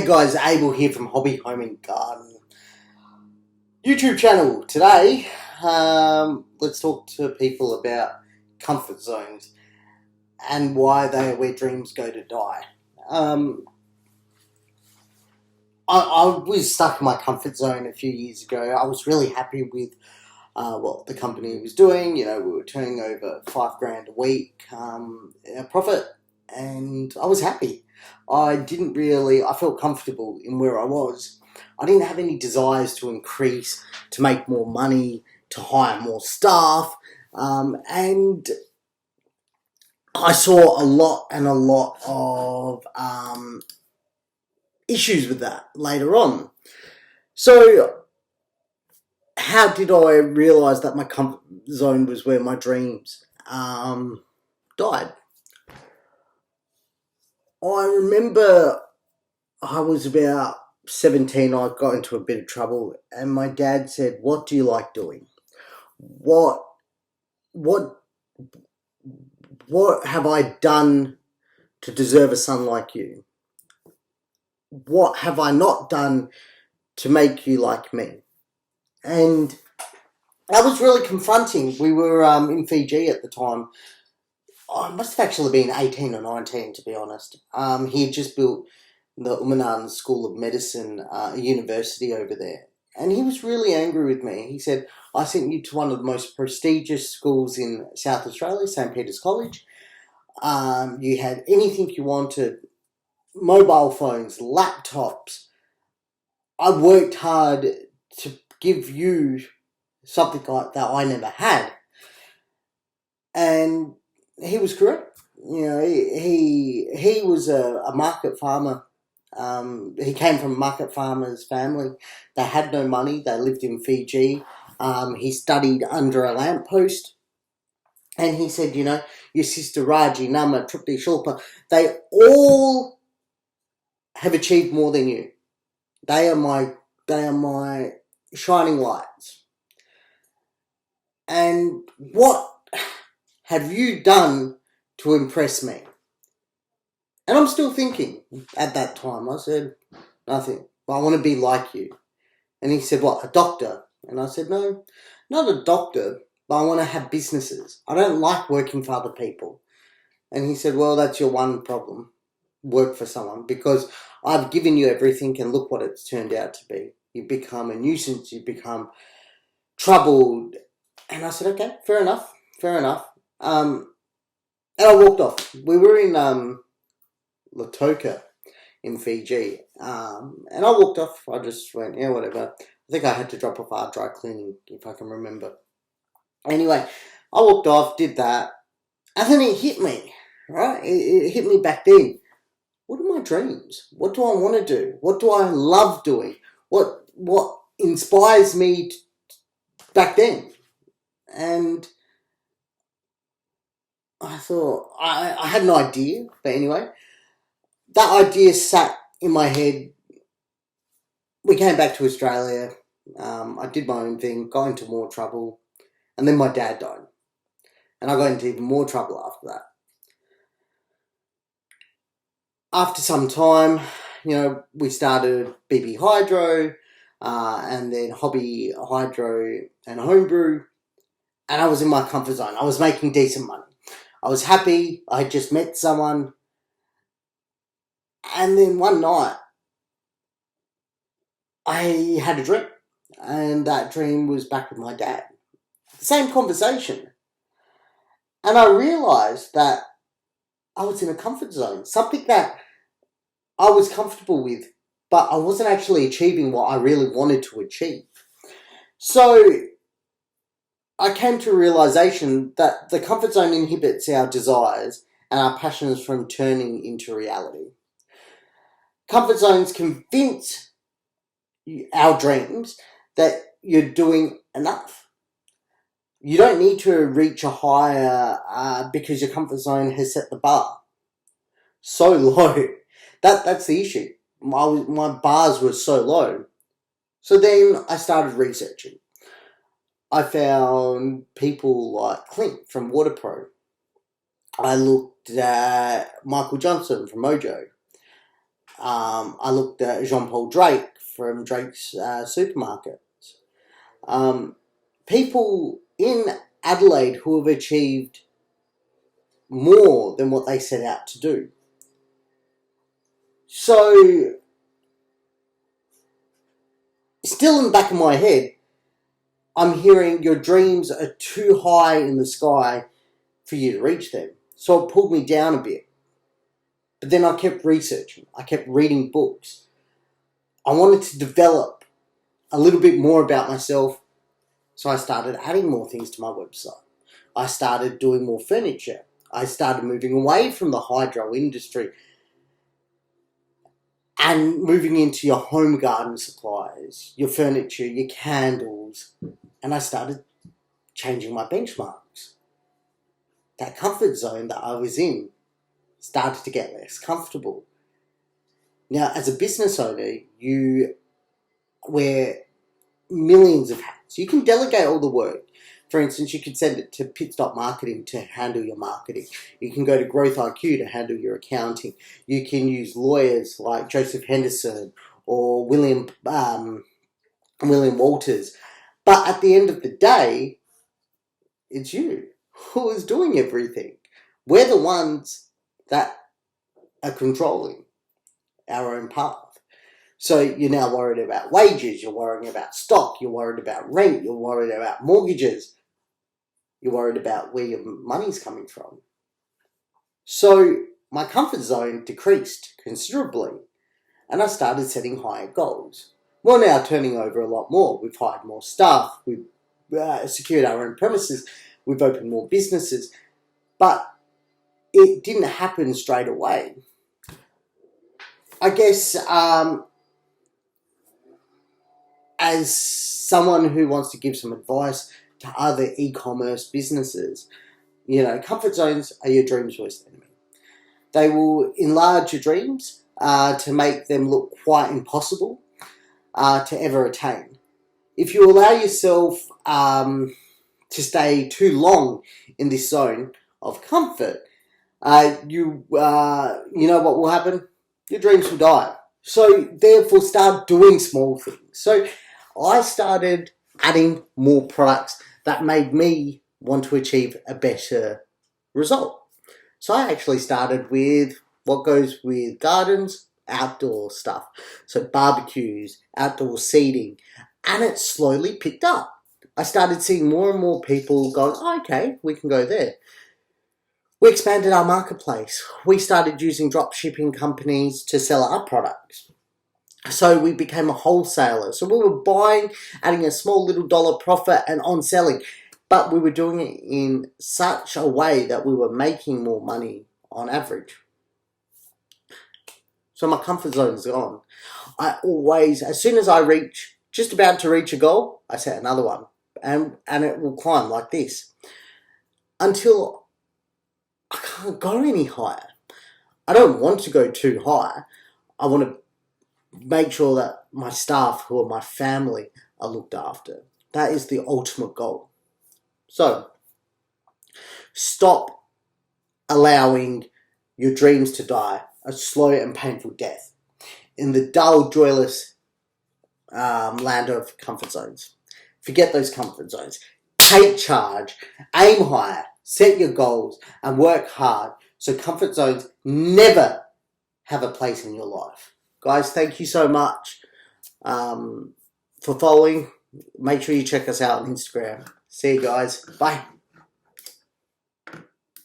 Hey guys, Abel here from Hobby Home and Garden YouTube channel. Today, let's talk to people about comfort zones and why they are where dreams go to die. I was stuck in my comfort zone a few years ago. I was really happy with what the company was doing. You know, we were turning over $5,000 a week profit, and I was happy. I felt comfortable in where I was. I didn't have any desires to increase, to make more money, to hire more staff, and I saw a lot of issues with that later on. So how did I realise that my comfort zone was where my dreams died? I remember I was about 17, I got into a bit of trouble, and my dad said, "What do you like doing? What have I done to deserve a son like you? What have I not done to make you like me?" And that was really confronting. We were in Fiji at the time. I must have actually been 18 or 19, to be honest. He had just built the Umanan School of Medicine, a university over there. And he was really angry with me. He said, "I sent you to one of the most prestigious schools in South Australia, St. Peter's College. You had anything you wanted, mobile phones, laptops. I worked hard to give you something like that I never had." And he was correct. You know, he was a market farmer. He came from a market farmer's family. They had no money. They lived in Fiji. He studied under a lamppost. And he said, "You know, your sister Raji, Nama, Trupti, Shilpa, they all have achieved more than you. They are my shining lights. And what have you done to impress me?" And I'm still thinking at that time. I said, "Nothing. But I want to be like you." And he said, "What, a doctor?" And I said, "No, not a doctor, but I want to have businesses. I don't like working for other people." And he said, "Well, that's your one problem. Work for someone, because I've given you everything and look what it's turned out to be. You become a nuisance, you become troubled." And I said, "Okay, fair enough. And I walked off. We were in Lautoka in Fiji. And I walked off. I just went, yeah, whatever. I think I had to drop off our dry cleaning, if I can remember. Anyway, I walked off, did that, and then it hit me, right? It hit me back then. What are my dreams? What do I want to do? What do I love doing? What inspires me back then? And I thought, I had an idea, but anyway, that idea sat in my head. We came back to Australia. I did my own thing, got into more trouble, and then my dad died. And I got into even more trouble after that. After some time, you know, we started BB Hydro, and then Hobby Hydro and Homebrew, and I was in my comfort zone. I was making decent money. I was happy. I had just met someone. And then one night, I had a dream, and that dream was back with my dad. The same conversation. And I realised that I was in a comfort zone, something that I was comfortable with, but I wasn't actually achieving what I really wanted to achieve. So I came to a realisation that the comfort zone inhibits our desires and our passions from turning into reality. Comfort zones convince our dreams that you're doing enough. You don't need to reach a higher because your comfort zone has set the bar so low. That's the issue. My bars were so low. So then I started researching. I found people like Clint from Waterpro. I looked at Michael Johnson from Mojo. I looked at Jean-Paul Drake from Drake's Supermarket. People in Adelaide who have achieved more than what they set out to do. So, still in the back of my head, I'm hearing your dreams are too high in the sky for you to reach them. So it pulled me down a bit. But then I kept researching. I kept reading books. I wanted to develop a little bit more about myself. So I started adding more things to my website. I started doing more furniture. I started moving away from the hydro industry and moving into your home garden supplies, your furniture, your candles. And I started changing my benchmarks. That comfort zone that I was in started to get less comfortable. Now, as a business owner, you wear millions of hats. You can delegate all the work. For instance, you could send it to Pit Stop Marketing to handle your marketing. You can go to Growth IQ to handle your accounting. You can use lawyers like Joseph Henderson or William Walters. But at the end of the day, it's you who is doing everything. We're the ones that are controlling our own path. So you're now worried about wages, you're worrying about stock, you're worried about rent, you're worried about mortgages, you're worried about where your money's coming from. So my comfort zone decreased considerably and I started setting higher goals. We're now turning over a lot more. We've hired more staff, we've secured our own premises, we've opened more businesses, but it didn't happen straight away. I guess as someone who wants to give some advice to other e-commerce businesses, comfort zones are your dream's worst enemy. They will enlarge your dreams to make them look quite impossible to ever attain. If you allow yourself to stay too long in this zone of comfort, you know what will happen? Your dreams will die. So therefore start doing small things. So I started adding more products that made me want to achieve a better result. So I actually started with what goes with gardens, outdoor stuff. So barbecues, outdoor seating, and it slowly picked up. I started seeing more and more people going, oh, okay, we can go there. We expanded our marketplace. We started using drop shipping companies to sell our products. So we became a wholesaler. So we were buying, adding a small little dollar profit and on selling. But we were doing it in such a way that we were making more money on average. So my comfort zone is gone. I always, as soon as I reach, just about to reach a goal, I set another one. And it will climb like this. Until I can't go any higher. I don't want to go too high. I want to make sure that my staff, who are my family, are looked after. That is the ultimate goal. So, stop allowing your dreams to die a slow and painful death in the dull, joyless land of comfort zones. Forget those comfort zones. Take charge, aim higher, set your goals, and work hard so comfort zones never have a place in your life. Guys, thank you so much for following. Make sure you check us out on Instagram. See you guys. Bye.